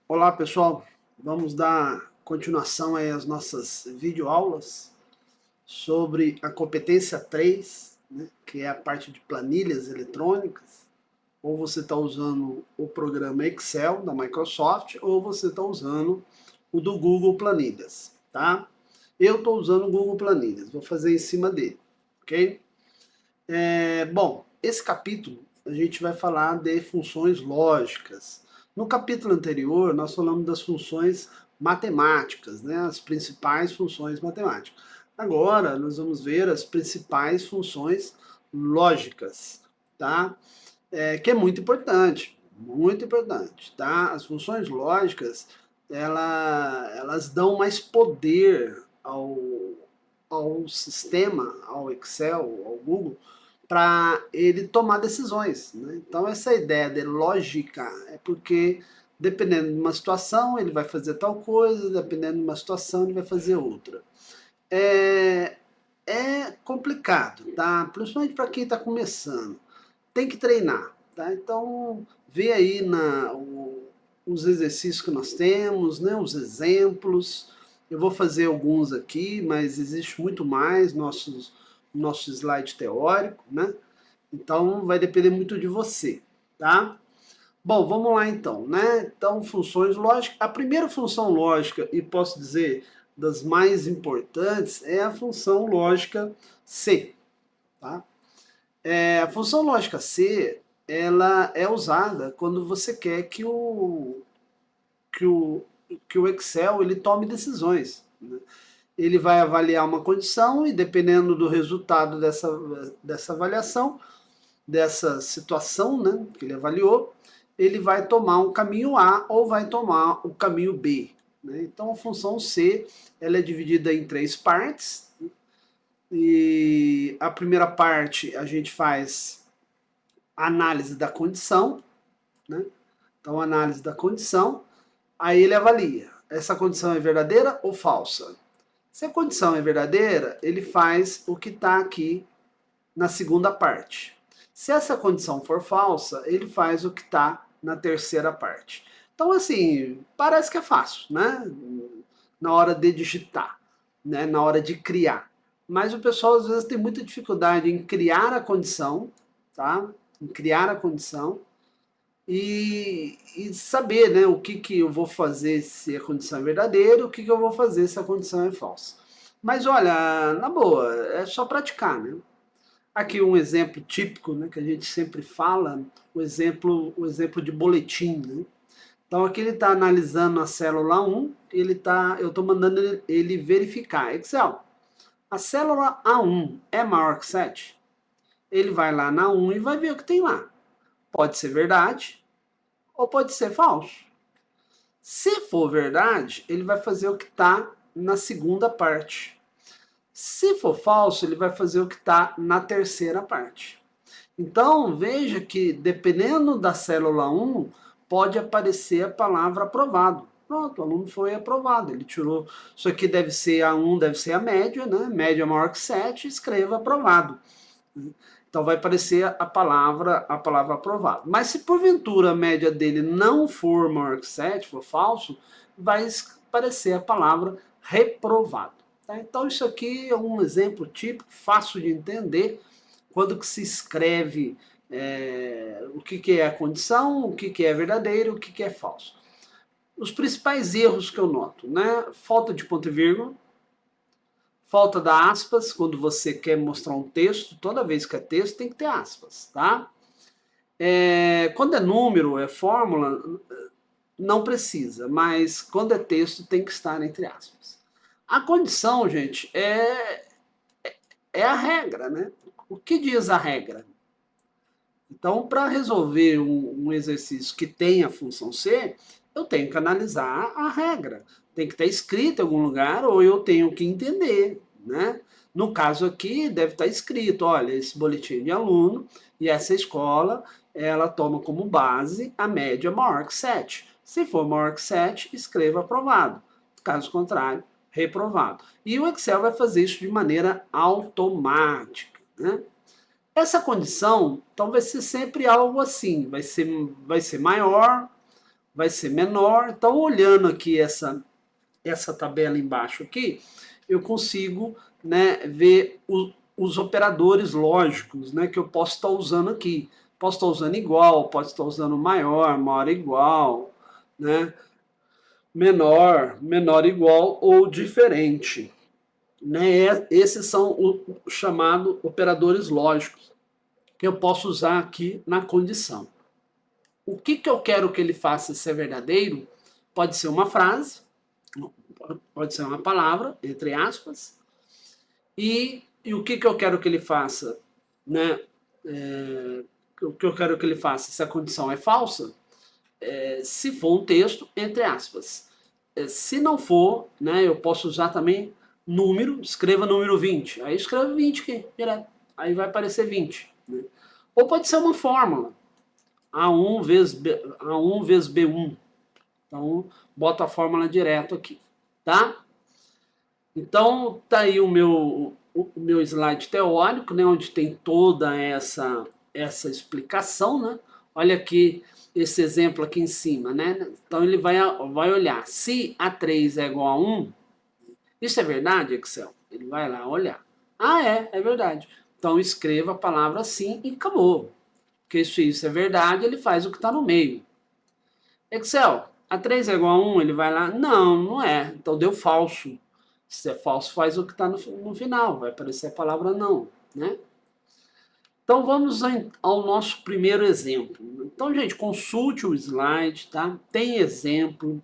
Olá pessoal, vamos dar continuação aí às nossas videoaulas sobre a competência 3, né, que é a parte de planilhas eletrônicas. Ou você está usando o programa Excel da Microsoft, ou você está usando o do Google Planilhas, tá? Eu estou usando o Google Planilhas, vou fazer em cima dele, ok? Bom, esse capítulo a gente vai falar de funções lógicas. No capítulo anterior, nós falamos das funções matemáticas, né, as principais funções matemáticas. Agora, nós vamos ver as principais funções lógicas, tá? Que é muito importante, tá? As funções lógicas, elas dão mais poder ao sistema, ao Excel, ao Google, para ele tomar decisões, né? Então essa ideia de lógica é porque dependendo de uma situação ele vai fazer tal coisa, dependendo de uma situação ele vai fazer outra. É, é complicado, tá? Principalmente para quem está começando. Tem que treinar, tá? Então vê aí os exercícios que nós temos, né? Os exemplos. Eu vou fazer alguns aqui, mas existe muito mais nosso slide teórico, né? Então vai depender muito de você, tá? Bom, vamos lá então, né? Então, funções lógicas. A primeira função lógica, e posso dizer das mais importantes, é a função lógica C, tá? A função lógica C, ela é usada quando você quer que o, que o Excel ele tome decisões, né? Ele vai avaliar uma condição e dependendo do resultado dessa avaliação, dessa situação, né, que ele avaliou, ele vai tomar um caminho A ou vai tomar o caminho B, né? Então a função C ela é dividida em três partes e a primeira parte a gente faz análise da condição, né? Então análise da condição, aí ele avalia essa condição é verdadeira ou falsa. Se a condição é verdadeira, ele faz o que está aqui na segunda parte. Se essa condição for falsa, ele faz o que está na terceira parte. Então, assim, parece que é fácil, né? Na hora de digitar, né? Na hora de criar. Mas o pessoal às vezes tem muita dificuldade em criar a condição, tá? Em criar a condição e saber, né, o que eu vou fazer se a condição é verdadeira, o que eu vou fazer se a condição é falsa. Mas olha, na boa, é só praticar, né? Aqui um exemplo típico, né, que a gente sempre fala, o exemplo de boletim, né? Então aqui ele está analisando a célula 1, eu estou mandando ele verificar. Excel, a célula A1 é maior que 7? Ele vai lá na 1 e vai ver o que tem lá. Pode ser verdade ou pode ser falso. Se for verdade, ele vai fazer o que está na segunda parte. Se for falso, ele vai fazer o que está na terceira parte. Então, veja que dependendo da célula 1, pode aparecer a palavra aprovado. Pronto, o aluno foi aprovado, ele tirou. Isso aqui deve ser a 1, deve ser a média, né? Média maior que 7, escreva aprovado. Então vai aparecer a palavra aprovado. Mas se porventura a média dele não for maior que 7, for falso, vai aparecer a palavra reprovado. Tá? Então isso aqui é um exemplo típico, fácil de entender, quando que se escreve o que é a condição, o que é verdadeiro, o que é falso. Os principais erros que eu noto, né? Falta de ponto e vírgula, falta da aspas, quando você quer mostrar um texto, toda vez que é texto tem que ter aspas, tá? Quando é número, é fórmula, não precisa, mas quando é texto tem que estar entre aspas. A condição, gente, é a regra, né? O que diz a regra? Então, para resolver um exercício que tem a função C, eu tenho que analisar a regra. Tem que estar escrito em algum lugar ou eu tenho que entender, né? No caso aqui, deve estar escrito, olha, esse boletim de aluno e essa escola, ela toma como base a média maior que 7. Se for maior que 7, escreva aprovado. Caso contrário, reprovado. E o Excel vai fazer isso de maneira automática, né? Essa condição então vai ser sempre algo assim, vai ser maior, vai ser menor. Então, olhando aqui essa tabela embaixo aqui, eu consigo, né, ver os operadores lógicos, né, que eu posso estar usando aqui. Posso estar usando igual, posso estar usando maior, maior igual, né, menor, menor igual ou diferente. Né? Esses são os chamados operadores lógicos que eu posso usar aqui na condição. O que eu quero que ele faça ser verdadeiro pode ser uma frase, pode ser uma palavra, entre aspas, e o que eu quero que ele faça, né? O que eu quero que ele faça se a condição é falsa, se for um texto, entre aspas. Se não for, né, eu posso usar também número, escreva número 20. Aí escreve 20 aqui, direto. Aí vai aparecer 20. Né? Ou pode ser uma fórmula. A1 vezes B1. Então, bota a fórmula direto aqui. Tá? Então, tá aí o meu slide teórico, né, onde tem toda essa explicação. Né? Olha aqui esse exemplo aqui em cima. Né? Então, ele vai olhar. Se A3 é igual a 1, isso é verdade, Excel? Ele vai lá olhar. Ah, é verdade. Então, escreva a palavra sim e acabou. Porque se isso é verdade, ele faz o que está no meio. Excel, A3 é igual a 1, ele vai lá. Não, não é. Então, deu falso. Se é falso, faz o que está no final. Vai aparecer a palavra não, né? Então, vamos ao nosso primeiro exemplo. Então, gente, consulte o slide, tá? Tem exemplo.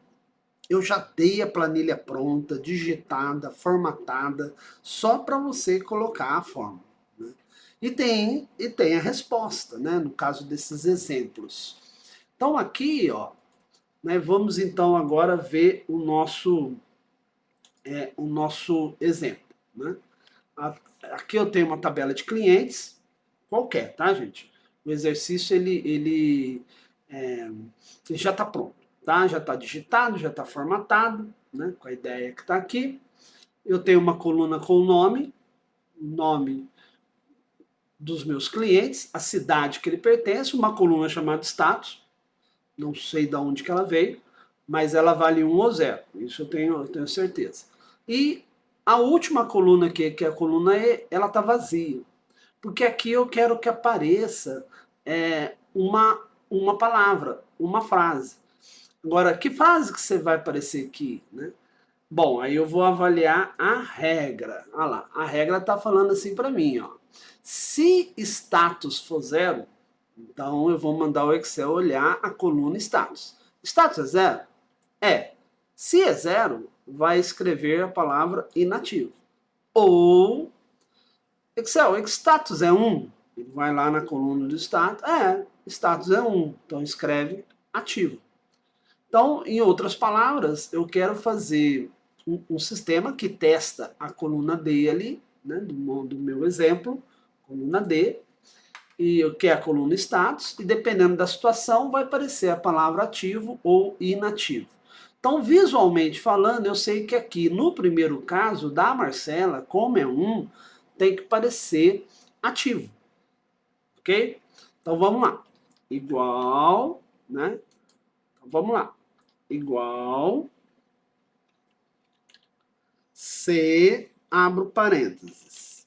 Eu já dei a planilha pronta, digitada, formatada, só para você colocar a fórmula. Né? E tem a resposta, né? No caso desses exemplos. Então, aqui, ó, né, vamos então agora ver o nosso exemplo. Né? Aqui eu tenho uma tabela de clientes, qualquer, tá, gente? O exercício ele já está pronto, tá? Já está digitado, já está formatado, né? Com a ideia que está aqui. Eu tenho uma coluna com o nome dos meus clientes, a cidade que ele pertence, uma coluna chamada status, não sei de onde que ela veio, mas ela vale 1 ou 0, isso eu tenho certeza. E a última coluna aqui, que é a coluna E, ela está vazia, porque aqui eu quero que apareça uma palavra, uma frase. Agora, que frase que você vai aparecer aqui, né? Bom, aí eu vou avaliar a regra. Olha lá, a regra está falando assim para mim, ó. Se status for 0, então eu vou mandar o Excel olhar a coluna status. Status é 0? É. Se é 0, vai escrever a palavra inativo. Ou, Excel, status é 1? Ele vai lá na coluna do status. Status é 1. Então escreve ativo. Então, em outras palavras, eu quero fazer um sistema que testa a coluna D ali, né, do meu exemplo, coluna D, e eu quero a coluna status, e dependendo da situação, vai aparecer a palavra ativo ou inativo. Então, visualmente falando, eu sei que aqui, no primeiro caso, da Marcela, como é 1, tem que parecer ativo. Ok? Então, vamos lá. Igual, né? Então, vamos lá. Igual se, abro parênteses.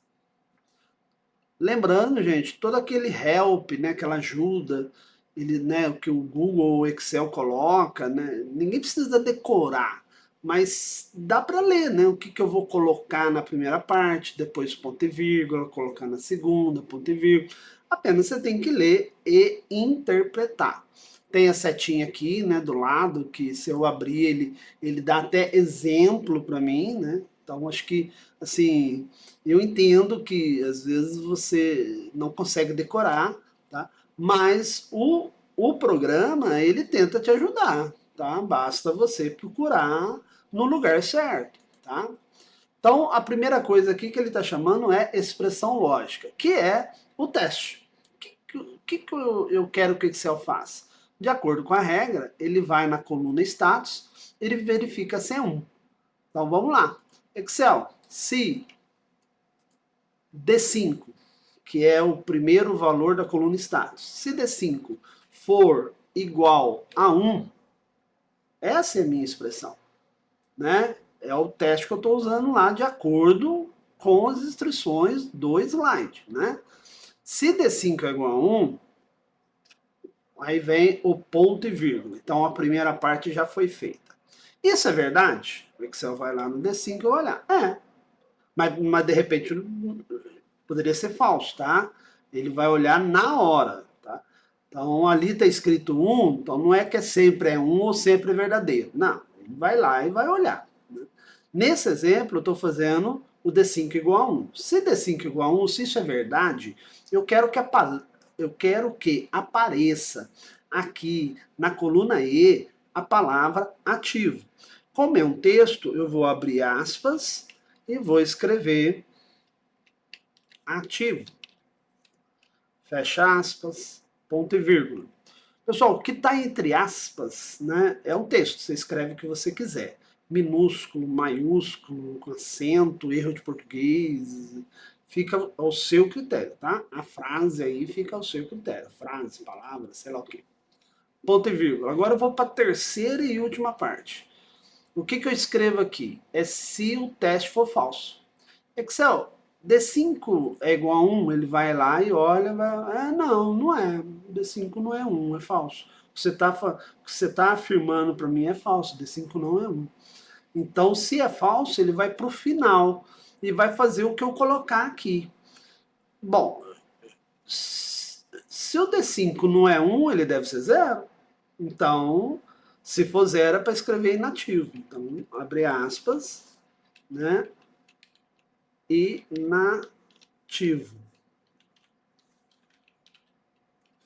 Lembrando, gente, todo aquele help, né, aquela ajuda, ele, né, que o Google ou o Excel coloca, né, ninguém precisa decorar, mas dá para ler, né, o que eu vou colocar na primeira parte, depois ponto e vírgula, colocar na segunda, ponto e vírgula. Apenas você tem que ler e interpretar. Tem a setinha aqui, né, do lado, que se eu abrir, ele dá até exemplo para mim, né? Então, acho que, assim, eu entendo que às vezes você não consegue decorar, tá? Mas o programa, ele tenta te ajudar, tá? Basta você procurar no lugar certo, tá? Então, a primeira coisa aqui que ele está chamando é expressão lógica, que é o teste. O que eu quero que o Excel faça? De acordo com a regra, ele vai na coluna status, ele verifica se é 1. Então, vamos lá. Excel, se D5, que é o primeiro valor da coluna status, se D5 for igual a 1, Essa é a minha expressão, né? É o teste que eu estou usando lá de acordo com as instruções do slide, né? Se D5 é igual a 1, aí vem o ponto e vírgula. Então a primeira parte já foi feita. Isso é verdade? O Excel vai lá no D5 e vai olhar. Mas de repente poderia ser falso, tá? Ele vai olhar na hora, tá? Então ali está escrito 1, então não é que sempre é 1 ou sempre é verdadeiro. Não, ele vai lá e vai olhar. Né? Nesse exemplo eu estou fazendo o D5 igual a 1. Se D5 igual a 1, se isso é verdade, eu quero que apareça aqui na coluna E a palavra ativo. Como é um texto, eu vou abrir aspas e vou escrever ativo. Fecha aspas, ponto e vírgula. Pessoal, o que está entre aspas, né, é um texto, você escreve o que você quiser. Minúsculo, maiúsculo, com acento, erro de português, fica ao seu critério, tá? A frase aí fica ao seu critério. Frase, palavra, sei lá o quê. Ponto e vírgula. Agora eu vou para a terceira e última parte. O que eu escrevo aqui? É se o teste for falso. Excel, D5 é igual a 1, ele vai lá e olha, não é. D5 não é 1, é falso. O que você tá afirmando para mim é falso, D5 não é 1. Então, se é falso, ele vai para o final e vai fazer o que eu colocar aqui. Bom, se o D5 não é 1, ele deve ser 0. Então, se for 0, é para escrever inativo. Então, abre aspas, né? Inativo.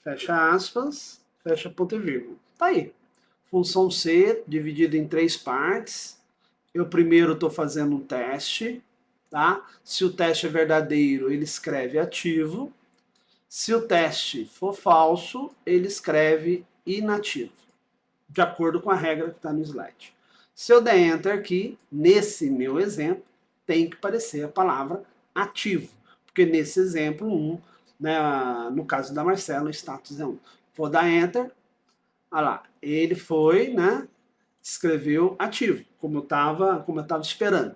Fecha aspas, fecha ponto e vírgula. Tá aí. Função C dividida em 3 partes. Eu primeiro estou fazendo um teste, tá? Se o teste é verdadeiro, ele escreve ativo. Se o teste for falso, ele escreve inativo, de acordo com a regra que está no slide. Se eu der Enter aqui, nesse meu exemplo, tem que aparecer a palavra ativo, porque nesse exemplo 1, né, no caso da Marcela, o status é 1. Vou dar Enter, olha lá, ele foi, né, escreveu ativo, como eu estava esperando.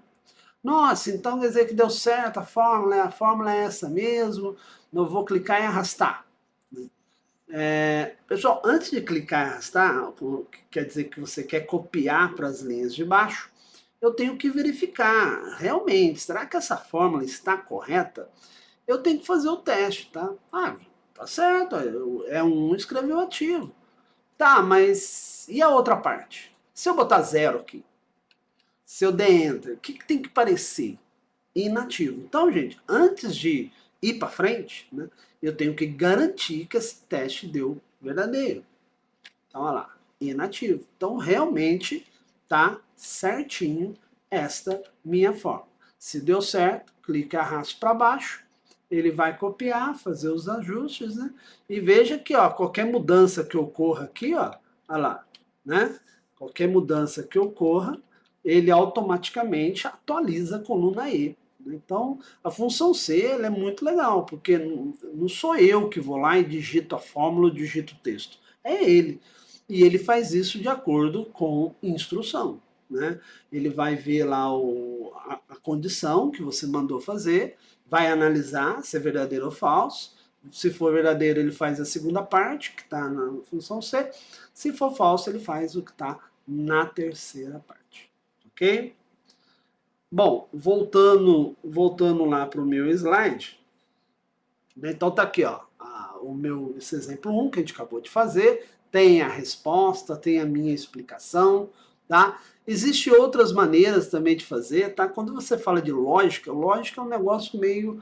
Nossa, então quer dizer que deu certo a fórmula é essa mesmo, não vou clicar em arrastar. Pessoal, antes de clicar em arrastar, que quer dizer que você quer copiar para as linhas de baixo, eu tenho que verificar, realmente, será que essa fórmula está correta? Eu tenho que fazer o teste, tá? Tá certo, é 1 escreveu ativo. Tá, mas e a outra parte? Se eu botar 0 aqui, se eu der Enter, o que tem que parecer? Inativo. Então, gente, antes de ir para frente, né, eu tenho que garantir que esse teste deu verdadeiro. Então, olha lá, inativo. Então, realmente tá certinho esta minha forma. Se deu certo, clica e arrasta para baixo, ele vai copiar, fazer os ajustes, né? E veja que, ó, qualquer mudança que ocorra aqui, ó, olha lá, né? Qualquer mudança que ocorra, ele automaticamente atualiza a coluna E. Então, a função C ela é muito legal, porque não sou eu que vou lá e digito a fórmula, digito o texto. É ele. E ele faz isso de acordo com instrução. Né? Ele vai ver lá a condição que você mandou fazer, vai analisar se é verdadeiro ou falso. Se for verdadeiro, ele faz a segunda parte, que está na função C. Se for falso, ele faz o que está na terceira parte. Ok? Bom, voltando lá para o meu slide, né, então tá aqui, ó, esse exemplo 1 que a gente acabou de fazer, tem a resposta, tem a minha explicação, tá? Existem outras maneiras também de fazer, tá? Quando você fala de lógica é um negócio meio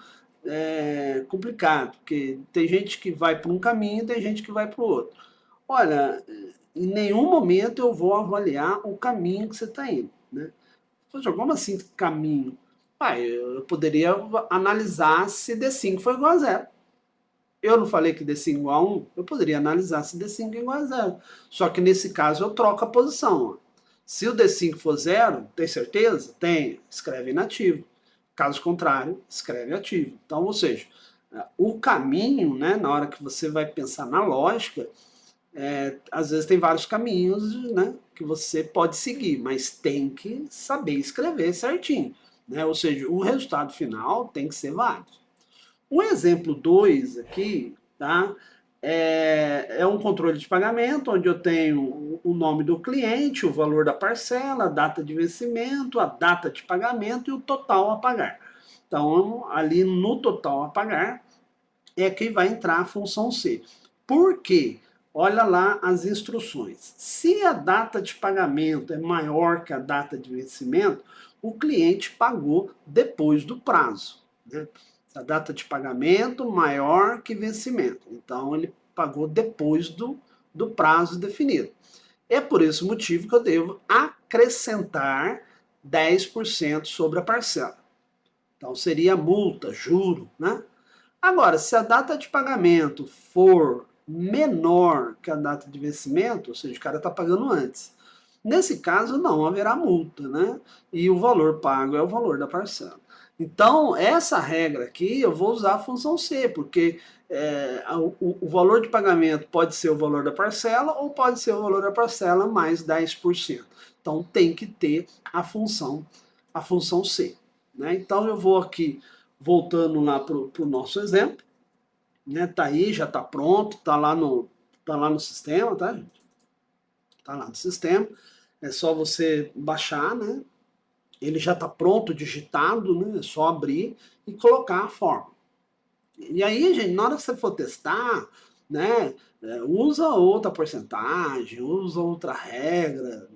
complicado, porque tem gente que vai para um caminho e tem gente que vai para o outro. Olha, em nenhum momento eu vou avaliar o caminho que você está indo, né? Poxa, como assim caminho? Eu poderia analisar se D5 foi igual a 0. Eu não falei que D5 igual a 1? Eu poderia analisar se D5 é igual a 0. Só que nesse caso eu troco a posição. Ó. Se o D5 for 0, tem certeza? Tem. Escreve inativo. Caso contrário, escreve ativo. Então, ou seja, o caminho, né, na hora que você vai pensar na lógica, Às vezes tem vários caminhos, né, que você pode seguir, mas tem que saber escrever certinho, né? Ou seja, o resultado final tem que ser válido. O exemplo 2 aqui, tá? É um controle de pagamento, onde eu tenho o nome do cliente, o valor da parcela, a data de vencimento, a data de pagamento e o total a pagar. Então, ali no total a pagar é que vai entrar a função C. Por quê? Olha lá as instruções. Se a data de pagamento é maior que a data de vencimento, o cliente pagou depois do prazo, né? A data de pagamento maior que vencimento. Então, ele pagou depois do prazo definido. É por esse motivo que eu devo acrescentar 10% sobre a parcela. Então, seria multa, juro, né? Agora, se a data de pagamento for menor que a data de vencimento, ou seja, o cara está pagando antes, nesse caso não haverá multa, né? E o valor pago é o valor da parcela. Então, essa regra aqui eu vou usar a função C, porque o valor de pagamento pode ser o valor da parcela ou pode ser o valor da parcela mais 10%. Então, tem que ter a função C. Né? Então, eu vou aqui, voltando lá para o nosso exemplo, né? Tá aí, já está pronto, tá lá no sistema, tá, gente? Tá lá no sistema. É só você baixar, né? Ele já está pronto, digitado, né? É só abrir e colocar a forma. E aí, gente, na hora que você for testar, né? Usa outra porcentagem, usa outra regra,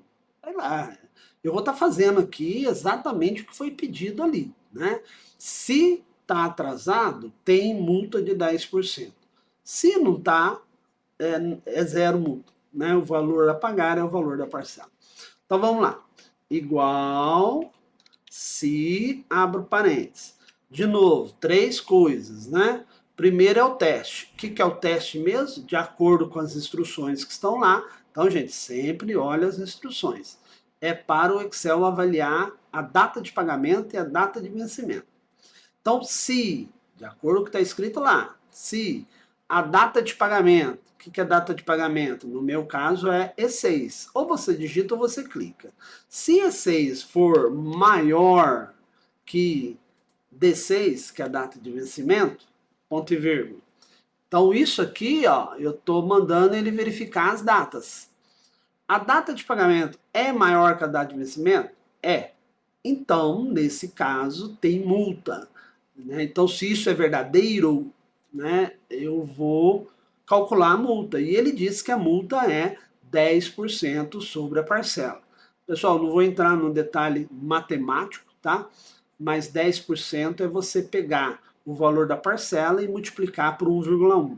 sei lá. Eu vou estar fazendo aqui exatamente o que foi pedido ali, né? Se está atrasado, tem multa de 10%. Se não está, é zero multa, né? O valor a pagar é o valor da parcela. Então vamos lá. Igual se abro parênteses. De novo, três coisas, né? Primeiro é o teste. O que é o teste mesmo? De acordo com as instruções que estão lá. Então, gente, sempre olha as instruções. É para o Excel avaliar a data de pagamento e a data de vencimento. Então, se, de acordo com o que está escrito lá, se a data de pagamento, o que é data de pagamento? No meu caso é E6. Ou você digita ou você clica. Se E6 for maior que D6, que é a data de vencimento, ponto e vírgula. Então, isso aqui, ó, eu estou mandando ele verificar as datas. A data de pagamento é maior que a data de vencimento? É. Então, nesse caso, tem multa. Né? Então, se isso é verdadeiro, né, eu vou calcular a multa. E ele disse que a multa é 10% sobre a parcela. Pessoal, não vou entrar no detalhe matemático, tá? Mas 10% é você pegar o valor da parcela e multiplicar por 1,1.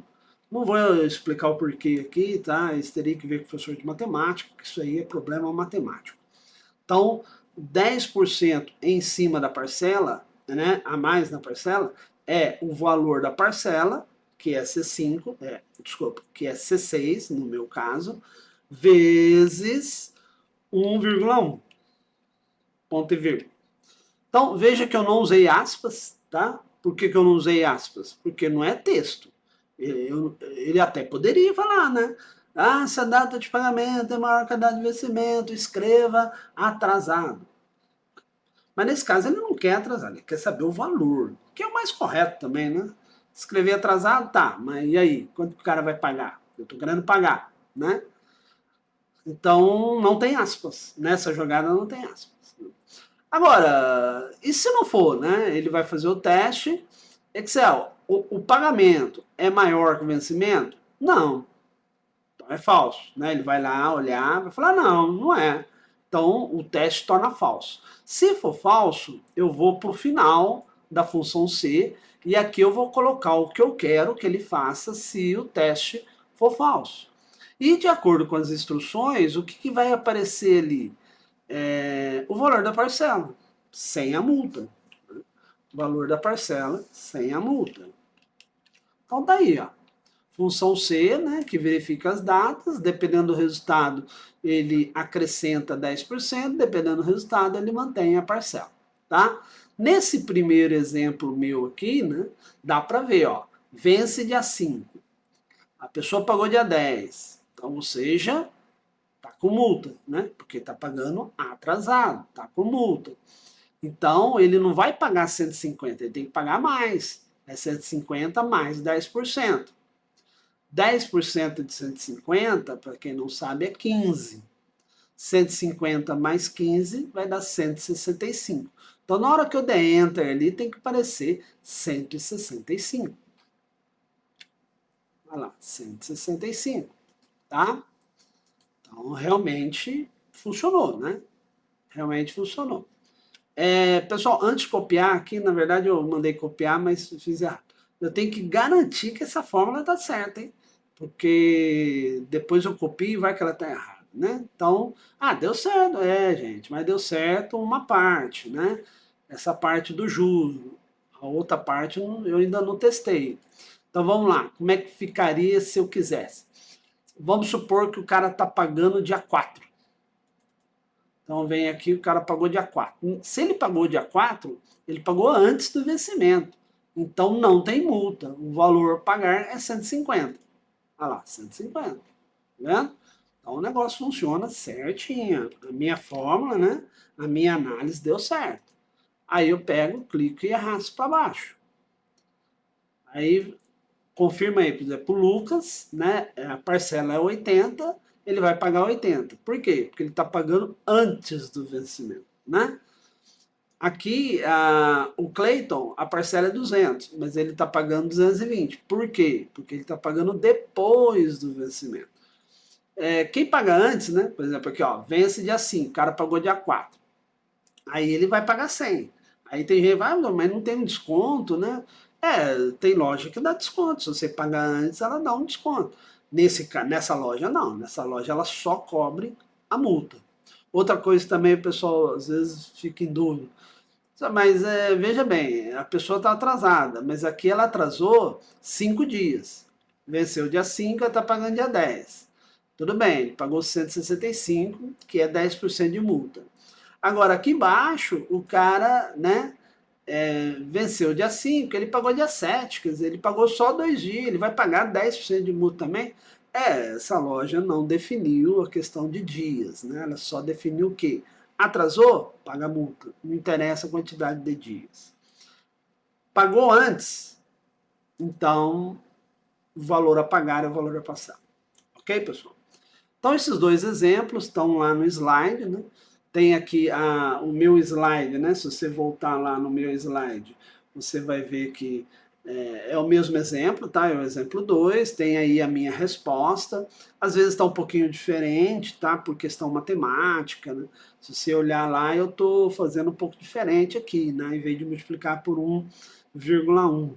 Não vou explicar o porquê aqui, tá? Isso teria que ver com o professor de matemática, que isso aí é problema matemático. Então, 10% em cima da parcela, né, a mais na parcela, é o valor da parcela, que é C5, que é C6, no meu caso, vezes 1,1, ponto e vírgula. Então, veja que eu não usei aspas, tá? Por que eu não usei aspas? Porque não é texto. Ele até poderia falar, né? Ah, se a data de pagamento é maior que a data de vencimento, escreva atrasado. Mas nesse caso ele não quer atrasar, ele quer saber o valor, que é o mais correto também, né? Escrever atrasado, tá, mas e aí? Quanto que o cara vai pagar? Eu tô querendo pagar, né? Então não tem aspas. Nessa jogada não tem aspas. Agora, e se não for, né? Ele vai fazer o teste. Excel, o pagamento é maior que o vencimento? Não. Então é falso, né? Ele vai lá olhar, vai falar, não, não é. Então o teste torna falso. Se for falso, eu vou para o final da função C e aqui eu vou colocar o que eu quero que ele faça se o teste for falso. E de acordo com as instruções, o que vai aparecer ali? O valor da parcela, sem a multa. O valor da parcela sem a multa. Então tá aí, ó. Função C, né, que verifica as datas, dependendo do resultado, ele acrescenta 10%, dependendo do resultado, ele mantém a parcela, tá? Nesse primeiro exemplo meu aqui, né, dá para ver, ó, vence dia 5. A pessoa pagou dia 10. Então, ou seja, está com multa, né? Porque está pagando atrasado, está com multa. Então, ele não vai pagar 150, ele tem que pagar mais. É 150 mais 10%. 10% de 150, para quem não sabe, é 15. 150 mais 15 vai dar 165. Então, na hora que eu der Enter ali, tem que aparecer 165. Olha lá, 165, tá? Então, realmente funcionou, né? Realmente funcionou. Pessoal, antes de copiar aqui, na verdade eu mandei copiar, mas fiz errado. Eu tenho que garantir que essa fórmula está certa, hein? Porque depois eu copio e vai que ela está errada, né? Então, deu certo, gente, mas deu certo uma parte, né? Essa parte do juro. A outra parte eu ainda não testei. Então vamos lá, como é que ficaria se eu quisesse? Vamos supor que o cara está pagando dia 4. Então vem aqui, o cara pagou dia 4. Se ele pagou dia 4, ele pagou antes do vencimento. Então não tem multa. O valor a pagar é 150. Olha lá, 150. Tá vendo? Então o negócio funciona certinho. A minha fórmula, né? A minha análise deu certo. Aí eu pego, clico e arrasto para baixo. Aí confirma aí, por exemplo, o Lucas, né? A parcela é 80, ele vai pagar 80. Por quê? Porque ele está pagando antes do vencimento, né? Aqui, o Clayton, a parcela é 200, mas ele está pagando 220. Por quê? Porque ele está pagando depois do vencimento. Quem paga antes, né? Por exemplo, aqui, ó, vence dia 5, o cara pagou dia 4. Aí ele vai pagar 100. Aí tem gente que vai, mas não tem um desconto, né? Tem loja que dá desconto. Se você pagar antes, ela dá um desconto. Nessa loja, não. Nessa loja, ela só cobre a multa. Outra coisa também, o pessoal às vezes fica em dúvida. Mas veja bem, a pessoa está atrasada, mas aqui ela atrasou 5 dias. Venceu dia 5, ela está pagando dia 10. Tudo bem, ele pagou 165, que é 10% de multa. Agora, aqui embaixo, o cara, né, venceu dia 5, ele pagou dia 7, quer dizer, ele pagou só 2 dias, ele vai pagar 10% de multa também? Essa loja não definiu a questão de dias, né? Ela só definiu o quê? Atrasou? Paga multa. Não interessa a quantidade de dias. Pagou antes? Então, o valor a pagar é o valor a passar. Ok, pessoal? Então, esses dois exemplos estão lá no slide, né? Tem aqui o meu slide, né? Se você voltar lá no meu slide, você vai ver que é o mesmo exemplo, tá? É o exemplo 2, tem aí a minha resposta. Às vezes está um pouquinho diferente, tá? Por questão matemática, né? Se você olhar lá, eu estou fazendo um pouco diferente aqui, né? Em vez de multiplicar por 1,1.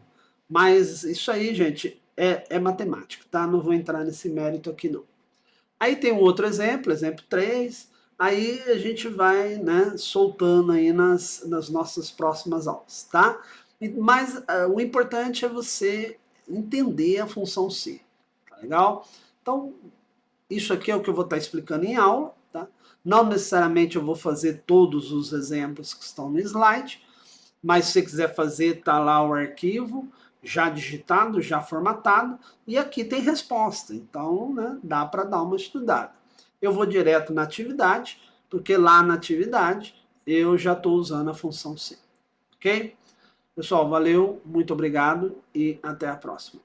Mas isso aí, gente, é matemática, tá? Não vou entrar nesse mérito aqui, não. Aí tem um outro exemplo 3. Aí a gente vai, né, soltando aí nas nossas próximas aulas, tá? Mas o importante é você entender a função C, tá legal? Então, isso aqui é o que eu vou estar explicando em aula, tá? Não necessariamente eu vou fazer todos os exemplos que estão no slide, mas se você quiser fazer, tá lá o arquivo, já digitado, já formatado, e aqui tem resposta. Então, né, dá para dar uma estudada. Eu vou direto na atividade, porque lá na atividade eu já estou usando a função C. Ok? Pessoal, valeu, muito obrigado e até a próxima.